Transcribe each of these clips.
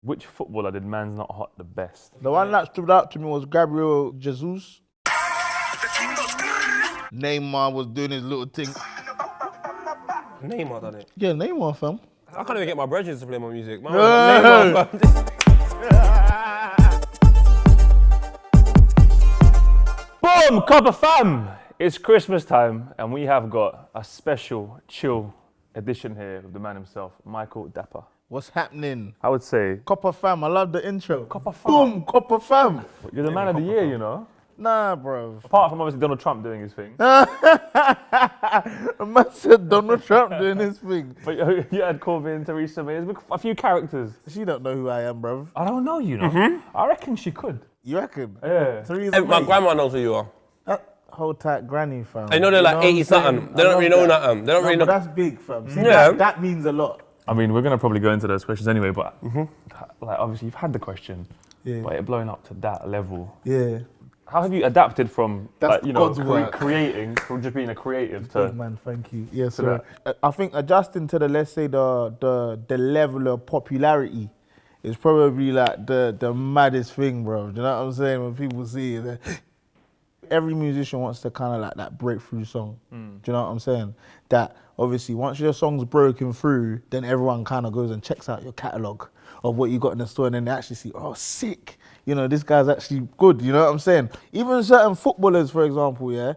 Which footballer did Man's Not Hot the best? The one that stood out to me was Gabriel Jesus. Neymar was doing his little thing. Neymar done it. Yeah, Neymar, fam. I can't even get my brethren to play my music. Man, No. Neymar, fam. Boom, Copper Fam! It's Christmas time and we have got a special chill edition here with the man himself, Michael Dapaah. What's happening? I would say, Copper fam, I love the intro. Copper Fam. Boom, Copper fam. You're the man of the year, you know? Nah, bro. Apart from obviously Donald Trump doing his thing. Man said Donald Trump doing his thing. But you had Corbyn, Theresa May, there's been a few characters. She don't know who I am, bro. I don't know, you know. I reckon she could. You reckon? Yeah. Theresa Hey, my May. grandma knows who you are. Hold tight granny, fam. I know they're like 80 something. They don't really know nothing. They don't really but know. that's big, fam. See, Yeah. that means a lot. I mean, we're going to probably go into those questions anyway, but like obviously you've had the question, Yeah. but it blowing up to that level. Yeah. How have you adapted from, That's you know, God's work. creating, from just being a creative Good to... man, thank you. Yes, to sir. I think adjusting to the, let's say, the level of popularity is probably like the maddest thing, bro. Do you know what I'm saying? When people see it, every musician wants to kind of like that breakthrough song. Do you know what I'm saying? That obviously once your song's broken through, then everyone kind of goes and checks out your catalogue of what you got in the store, and then they actually see, oh, sick. You know, this guy's actually good. You know what I'm saying? Even certain footballers, for example, yeah,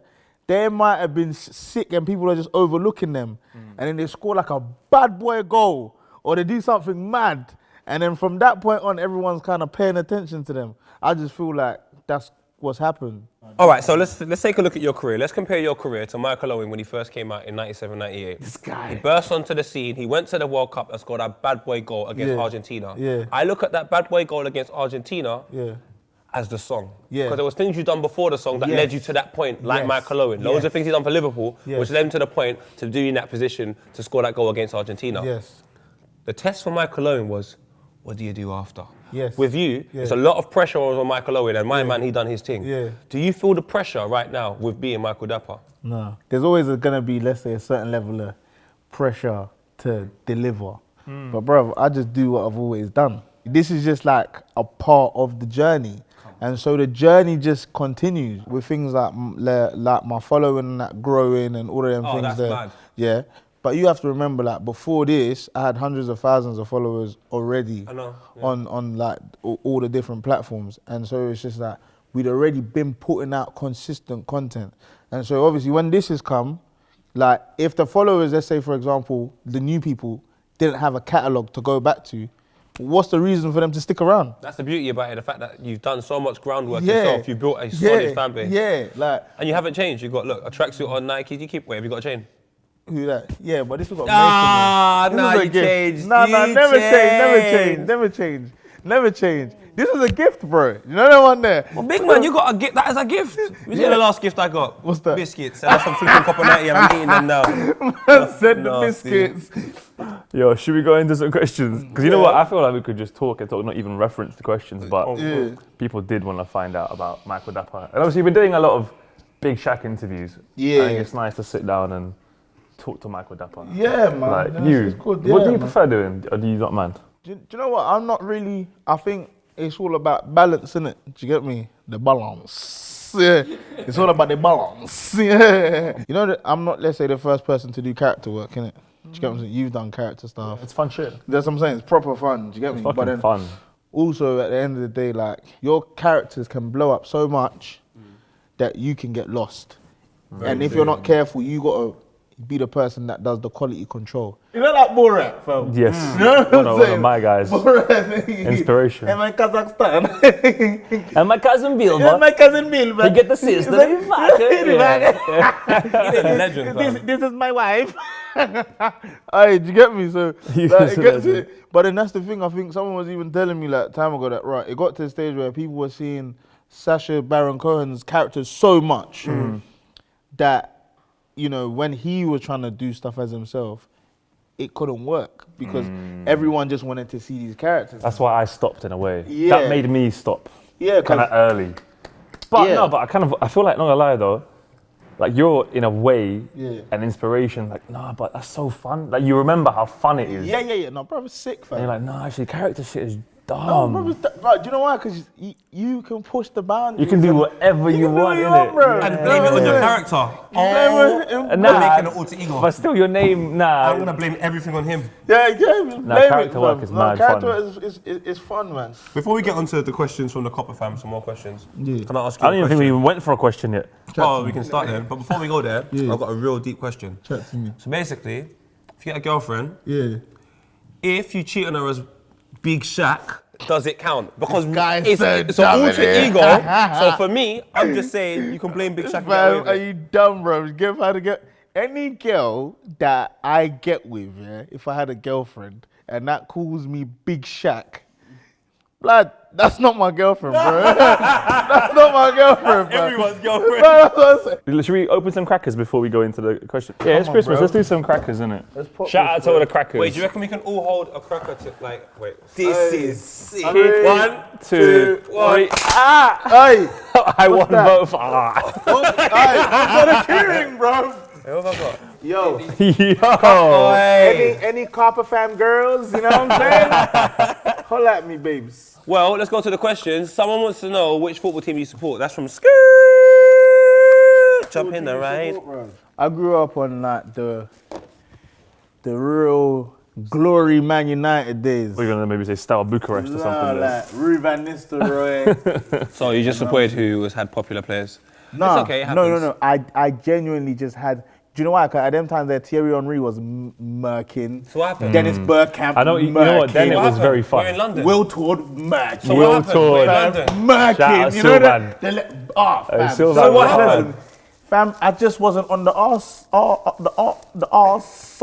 they might have been sick and people are just overlooking them. And then they score like a bad boy goal or they do something mad. And then from that point on, everyone's kind of paying attention to them. I just feel like that's what's happened. All right, so let's take a look at your career. Let's compare your career to Michael Owen when he first came out in 97, 98. This guy. He burst onto the scene. He went to the World Cup and scored a bad boy goal against Argentina. Yeah. I look at that bad boy goal against Argentina as the song. Yeah. Because there was things you've done before the song that led you to that point, like Yes. Michael Owen. Loads of things he's done for Liverpool, Yes. which led him to the point to be in that position to score that goal against Argentina. Yes. The test for Michael Owen was, what do you do after? Yes. With you, it's a lot of pressure on Michael Owen, and my man, he done his thing. Yeah. Do you feel the pressure right now with being Michael Dapaah? No. There's always going to be, let's say, a certain level of pressure to deliver. But bro, I just do what I've always done. This is just like a part of the journey. And so the journey just continues with things like my following and that growing and all of them Oh, things that's there. mad. Yeah. But you have to remember, like, before this, I had hundreds of thousands of followers already I know, yeah. on like all the different platforms. And so it's just like, we'd already been putting out consistent content. And so obviously when this has come, like if the followers, let's say for example, the new people didn't have a catalogue to go back to, what's the reason for them to stick around? That's the beauty about it, the fact that you've done so much groundwork yourself, you built a solid fan base. Yeah, like, And you haven't changed. You've got, look, a tracksuit on Nike, you keep, where have you got a chain? who that? Yeah, but this was got Ah, made for me. nah, This was a you gift. changed. Nah, You never changed. change. This was a gift, bro. You know that one there? Well, big man, you got a gift, that is a gift. You see the last gift I got? What's that? Biscuits. And that's some flipping copper 90, I'm eating them now. Send the Nasty. biscuits. Yo, should we go into some questions? Because you know what, I feel like we could just talk, not even reference the questions, but people did want to find out about Michael Dapaah. And obviously you've been doing a lot of Big Shaq interviews. Yeah. I think it's nice to sit down and talk to Michael Dapaah. Yeah, man. Like That's you, good. what Yeah, do you man. prefer doing, or do you not mind? Do you know what? I'm not really. I think it's all about balance, innit? Do you get me? The balance. Yeah. It's all about the balance. Yeah. You know that I'm not, let's say, the first person to do character work, innit? Do you get what I'm saying? You've done character stuff. It's fun shit. That's what I'm saying. It's proper fun. Do you get me? Fucking then fun. also, at the end of the day, like your characters can blow up so much that you can get lost. And if you're not careful, you gotta be the person that does the quality control. You know that Borat, fam? Yes, You know what I'm one of saying? my guys. Borat. Inspiration. And my Kazakhstan. And my cousin Bill, And my cousin Bill, man. You get the sister, you fuck her. He's a legend, fam. This is my wife. Aye, do you get me? So You like, is it a gets legend. it. But then that's the thing. I think someone was even telling me like time ago that right, it got to the stage where people were seeing Sacha Baron Cohen's characters so much that, you know, when he was trying to do stuff as himself, it couldn't work because everyone just wanted to see these characters. That's why I stopped in a way. Yeah. That made me stop. Yeah, Kind of 'cause- early. But Yeah. no, but I feel like, not gonna lie though, like you're in a way Yeah. an inspiration. Like, nah, but that's so fun. Like you remember how fun it is. yeah. No, bro, it's sick, And fam. you're like, no, actually, character shit is No, bro, do you know why? Because you can push the boundaries. You can do whatever you want, innit? bro. And blame it on your character. And I'm making an alter ego. But still, your name, I'm gonna blame everything on him. Yeah, character work is mad character is fun, man. Before we get onto the questions from the Copper fam, some more questions. Yeah. Can I ask you I don't even think we even went for a question yet. Oh, we can start then. But before we go there, I've got a real deep question. Chat to me. So basically, if you get a girlfriend, Yeah. if you cheat on her as Big Shaq, does it count? Because guy's so it's an dumb, alter innit? ego. So for me, I'm just saying you can blame Big Shaq. and get away Fam, with are it. you dumb, bro? Give how to get any girl that I get with, yeah. If I had a girlfriend and that calls me Big Shaq, blood, that's not my girlfriend, bro. That's not my girlfriend, bro. Everyone's girlfriend. Bro, that's what I'm saying. Should we open some crackers before we go into the question? Yeah, it's Christmas. bro. Let's do some crackers, innit? Let's pop Shout this, out to all the crackers. Wait, do you reckon we can all hold a cracker to wait? This is sick. Hey. 1, 2, 1. 3. Hey, I won that? both. what a hearing, bro. Hey, what have I got? Yo, Yo. any Copper fam girls, you know what I'm saying? Holla at me, babes. Well, let's go to the questions. Someone wants to know which football team you support. That's from Skirt. Jump in the right. I grew up on like the real glory Man United days. We're gonna maybe say Steaua Bucharest or something. Like Rue Van Nistelrooy. So you just supported who had popular players? No, It's okay, it happens. no. I genuinely just had. Do you know why? 'Cause at them times, Thierry Henry was murking. So what happened? Dennis Bergkamp. I know. You know what? Then it was very fun. We're in London. Will Todd murking. So Will what happened? Todd. We're in London. Shout out Murking. You know Sylvan. that? Fam. Sylvan. So what happened? Fam, I just wasn't on the arse. The arse.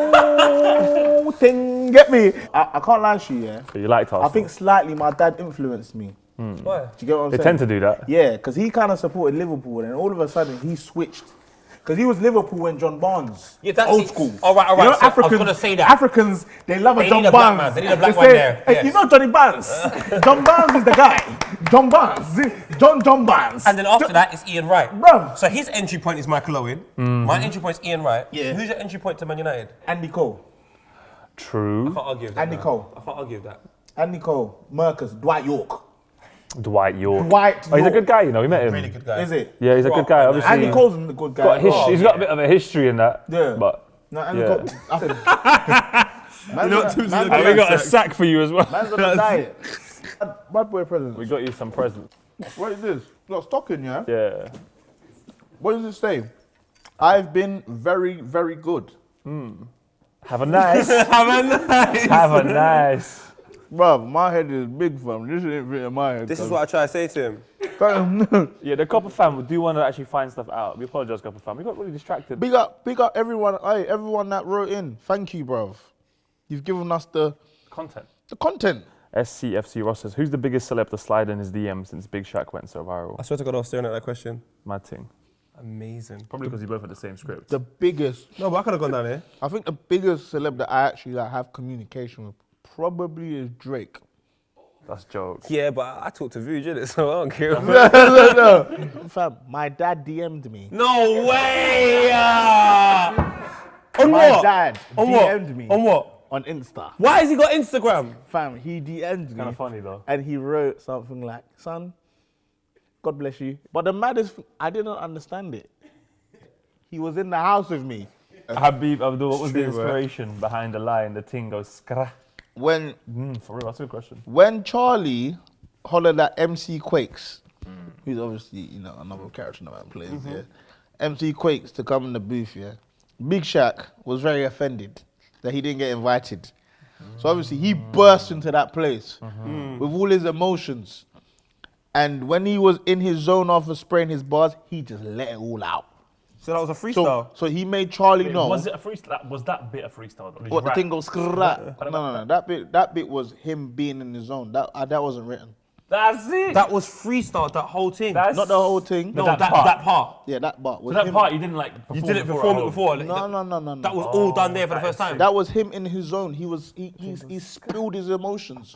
No. Thing. Get me? I can't lie to you, yeah. But you liked Arsenal. I think slightly my dad influenced me. Why? Do you get what I'm they saying? tend to do that. Yeah, because he kind of supported Liverpool, and all of a sudden he switched. Because he was Liverpool when John Barnes. Yeah, that's old it. school. All right. You know, So I was Africans, gonna say that. Africans, they love a They John need a black Barnes. man. They need a black They one say, there. "Hey, Yes. you know Johnny Barnes? John Barnes is the guy. John Barnes. John Barnes. And then after that, it's Ian Wright. Bruv. So his entry point is Michael Owen. My entry point is Ian Wright. Yeah. Who's your entry point to Man United? Andy Cole. True. I can't argue with that. Andy man. Cole. I can't argue with that. Andy Cole. Mercus. Dwight York. Dwight York. Dwight Oh, he's a York. good guy, you know. We met him. Really good guy. Is it? Yeah, he's a good guy. Obviously, Andy Cole's a good guy. he's got a bit of a history in that. Yeah. But No, Andy yeah. Cole. I said, and we got a sack for you as well. man's on a diet. Bad boy present. We got you some presents. What is this? Not stocking, yeah? Yeah. What does it say? I've been very, very good. Have a nice. Have a nice. Bruv, my head is big, fam. This ain't fit in my head. This is what I try to say to him. Yeah, the Copper fam do want to actually find stuff out. We apologize, Copper fam. We got really distracted. Big up everyone. Hey, everyone that wrote in. Thank you, bruv. You've given us the Content. content. SCFC Ross says, who's the biggest celeb to slide in his DM since Big Shaq went so viral? I swear to God, I was staring at that question. Mad thing. Amazing. Probably because you both had the same script. The biggest. No, but I could have gone down here. I think the biggest celeb that I actually have communication with probably is Drake. That's jokes. Yeah, but I talked to Vuj, innit? So I don't care. No. Fam, my dad DM'd me. No way! On My what? dad On DM'd what? me. On what? On Insta. Why has he got Instagram? Fam, he DM'd me. Kind of funny though. And he wrote something like, son, God bless you. But the maddest thing, I didn't understand it. He was in the house with me. Habib Abdul, what was the True, bro. inspiration behind the line? The thing goes skra. When For real, that's a good question. when Charlie hollered at MC Quakes, who's obviously, you know, another character that plays, yeah. MC Quakes to come in the booth, yeah. Big Shaq was very offended that he didn't get invited. So obviously he burst into that place with all his emotions. And when he was in his zone after spraying his bars, he just let it all out. So that was a freestyle. So he made Charlie know. Was it a freestyle? Was that bit a freestyle? Or did you What the rap? thing goes scrap. No. That bit was him being in his zone. That wasn't written. That's it. That was freestyle, that whole thing. That's Not the whole thing. no, that that part. part. Yeah, that part was So that him. part you didn't like. You didn't perform it before. Like, No. That was all done there for the first time. That was him in his zone. He spilled his emotions.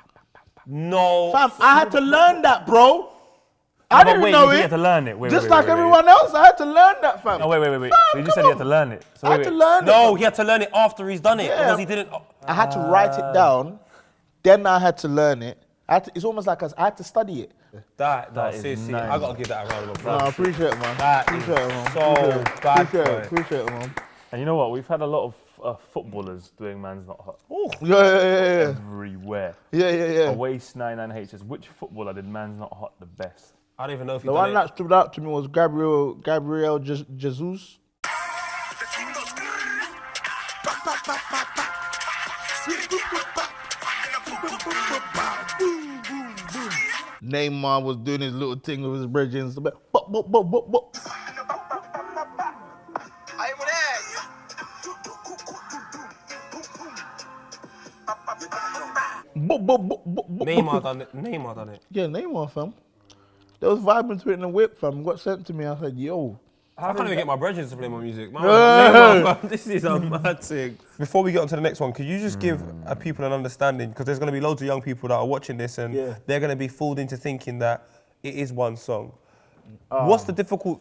No. Fam, I had to learn that, bro. I didn't wait, know you it. had to learn it. Wait, Just wait, like wait, wait. everyone else, I had to learn that, fam. No, wait. Fam, You just said you had to learn it. So I wait, had to wait. learn it. No, he had to learn it after he's done it Yeah. because he didn't. I had to write it down. Then I had to learn it. It's almost like I had to study it. That is seriously, nice. I gotta give that a round of applause. No, I appreciate it, man. That appreciate is it, man. so bad, Appreciate it, man. And you know what? We've had a lot of footballers doing Man's Not Hot Yeah. everywhere. Yeah. Away 99Hs. Which footballer did Man's Not Hot the best? I don't even know if The you one that stood out to me was Gabriel Jesus. Neymar was doing his little thing with his brethren. Neymar done it. Yeah, Neymar, fam. There was vibing to it in the whip, fam. Got sent to me. I said, yo. I can't even get my brethren to play my music. Man, Yeah. Neymar, fam, this is a mad thing. Before we get on to the next one, could you just give people an understanding? Because there's going to be loads of young people that are watching this and they're going to be fooled into thinking that it is one song. What's the difficult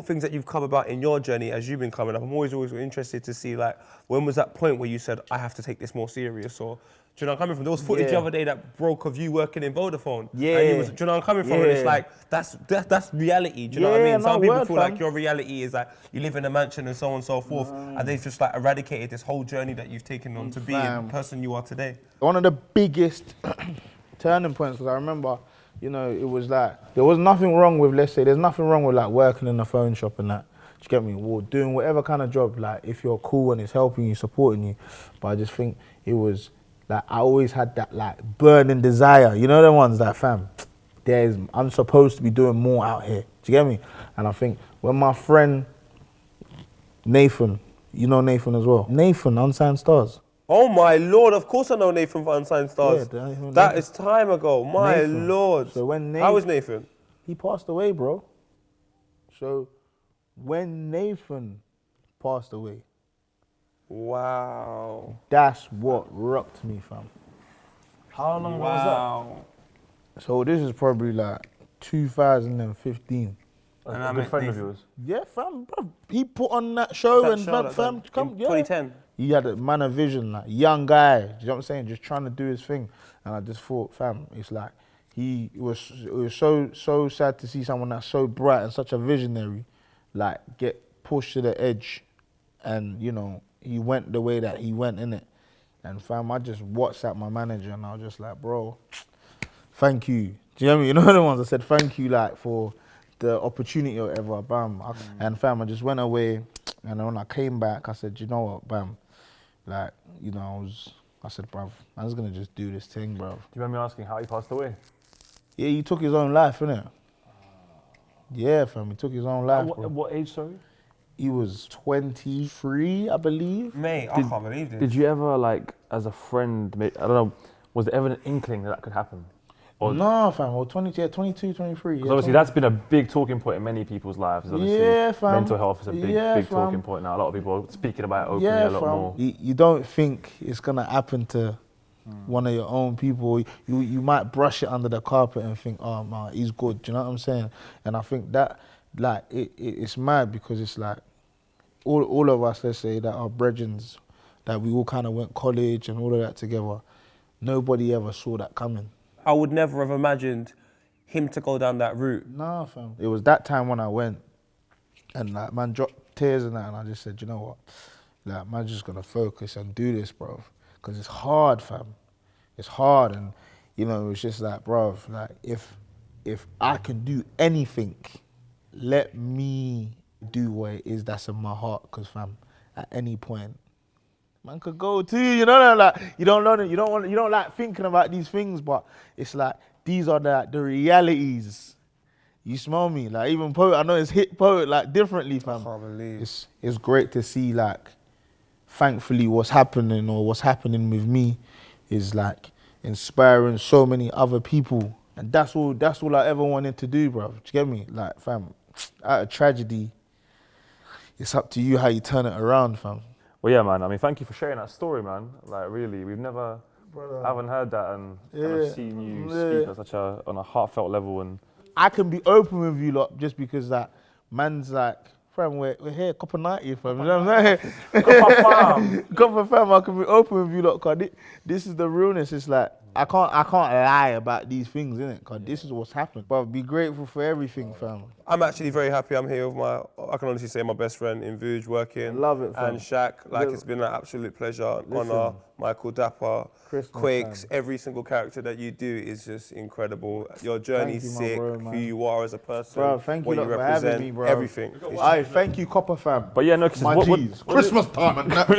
things that you've come about in your journey as you've been coming up? I'm always interested to see, like, when was that point where you said, I have to take this more serious? Or, do you know where I'm coming from? There was footage the other day that broke of you working in Vodafone. Yeah. And do you know where I'm coming from? And it's like, that's reality. Do you know what I mean? Some people feel like your reality is like, you live in a mansion and so on and so forth. And they've just like eradicated this whole journey that you've taken on to be the person you are today. One of the biggest turning points, because I remember, you know, it was like, there was nothing wrong with, let's say, there's nothing wrong with like working in a phone shop and that. Do you get me? Or doing whatever kind of job, like if you're cool and it's helping you, supporting you. But I just think it was like, I always had that like burning desire. You know the ones that, fam, I'm supposed to be doing more out here. Do you get me? And I think when my friend Nathan, you know Nathan as well. Nathan, Unsigned Stars. Oh my Lord, of course I know Nathan for Unsigned Stars. Yeah, that is time ago, my Nathan. Lord. So when How is Nathan? He passed away, bro. So when Nathan passed away, wow. That's what rocked me, fam. How long ago was that? So this is probably like 2015. that? A good friend of yours? Yeah, fam, bro. He put on that show and fam, come, in 2010. He had a man of vision, like young guy. You know what I'm saying? Just trying to do his thing. And I just thought, fam, it's like it was so sad to see someone that's so bright and such a visionary, like get pushed to the edge, and you know he went the way that he went, innit? And fam, I just WhatsApped my manager and I was just like, bro, thank you. Do you know what I mean? You know the ones I said thank you like for the opportunity or whatever, bam. And fam, I just went away, and when I came back, I said, you know what, bam, like, you know, I said, bruv, I was gonna just do this thing, bruv. Do you remember me asking how he passed away? Yeah, he took his own life, innit? Yeah, fam, he took his own life, bro. What age, sorry? He was 23, I believe. Mate, I can't believe this. Did you ever, like, as a friend, I don't know, was there ever an inkling that could happen? Or No, fam, well, 22, 23. Because obviously that's been a big talking point in many people's lives. Obviously, Yeah, fam. mental health is a big Yeah, big fam. talking point now. A lot of people are speaking about it openly Yeah, a lot fam. more. You don't think it's gonna happen to one of your own people. You might brush it under the carpet and think, oh man, he's good. Do you know what I'm saying? And I think that, like, it's mad because it's like all of us, let's say, that are brethren, that we all kind of went college and all of that together. Nobody ever saw that coming. I would never have imagined him to go down that route. Nah, fam. It was that time when I went, and like, man dropped tears and that, and I just said, you know what? Like, man, just gonna focus and do this, bro. Because it's hard, fam. It's hard, and you know, it's just like, bro, like if I can do anything, let me do what it is that's in my heart. Because, fam, at any point, man could go too, you know, like you don't like thinking about these things, but it's like these are the realities. You smell me? Like even Poet, I know it's hit Poet like differently, fam. I can't believe. It's great to see, like, thankfully what's happening with me is like inspiring so many other people, and that's all I ever wanted to do, bro. Do you get me? Like, fam, out of tragedy, it's up to you how you turn it around, fam. Well, yeah, man. I mean, thank you for sharing that story, man. Like, really, we've never, haven't heard that and kind of seen you speak at on a heartfelt level. And I can be open with you lot just because that man's like fam, we're here, copper 90, fam. You know what I'm saying? Copper fam. Copper fam, I can be open with you lot, cause this is the realness. It's like I can't lie about these things, innit? Cause this is what's happened. But be grateful for everything, fam. I'm actually very happy I'm here with I can honestly say my best friend in Vuj working. I love it, fam. And Shaq, like it's been an absolute pleasure, honour. Michael Dapaah, Quakes, every single character that you do is just incredible. Your journey's sick, who you are as a person, Bro, thank what you you lot for represent, having me, bro. everything. Aye, thank you, Copper fam. But yeah, no, because My G's. Christmas time and that.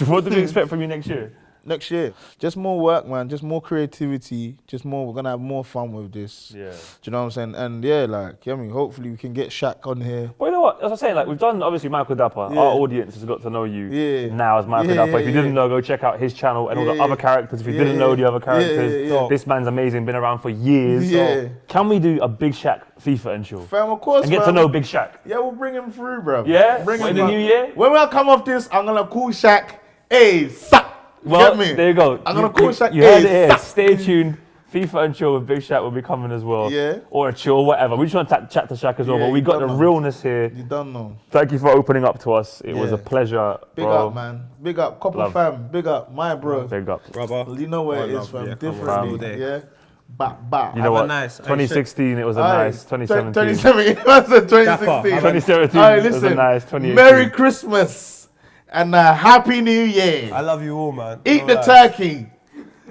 what do we expect from you next year? Next year, just more work, man. Just more creativity. Just more. We're gonna have more fun with this. Yeah. Do you know what I'm saying? And yeah, like, I mean, hopefully we can get Shaq on here. But you know what? As I'm saying, like we've done obviously Michael Dapaah. Yeah. Our audience has got to know you now as Michael Yeah, Dapaah. If you didn't know, go check out his channel and all the other characters. If you didn't know the other characters, this man's amazing. Been around for years. Yeah. So can we do a Big Shaq FIFA and chill? Fam, of course, And get to fam. know Big Shaq. Yeah, we'll bring him through, bro. Yeah? Bring In him the new year? When I come off this, I'm gonna call Shaq. Hey, suck. Well, Get me? there you go. I'm gonna call Shaq. You heard it Hey, here. suck. Stay tuned. FIFA and chill with Big Shaq will be coming as well. Yeah. Or a chill, whatever. We just want to chat to Shaq as well, Yeah, but we you got the don't know. realness here. You don't know. Thank you for opening up to us. It was Yeah. a pleasure, Big bro. up, man. Big up, Copper Love. fam. Big up, my bro. Big up. Brother. You know where One it is, love, fam. yeah, come on, Differently, all day. yeah. Bah. You know what? nice- 2016, it was a nice. 2017. 2017. That's a 2016. Dapper. 2017 All right, it was a listen. nice. 2018. Merry Christmas and a Happy New Year. I love you all, man. Eat No the lie. turkey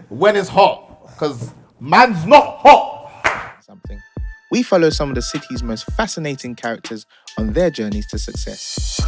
when it's hot, because man's not hot. Something. We follow some of the city's most fascinating characters on their journeys to success.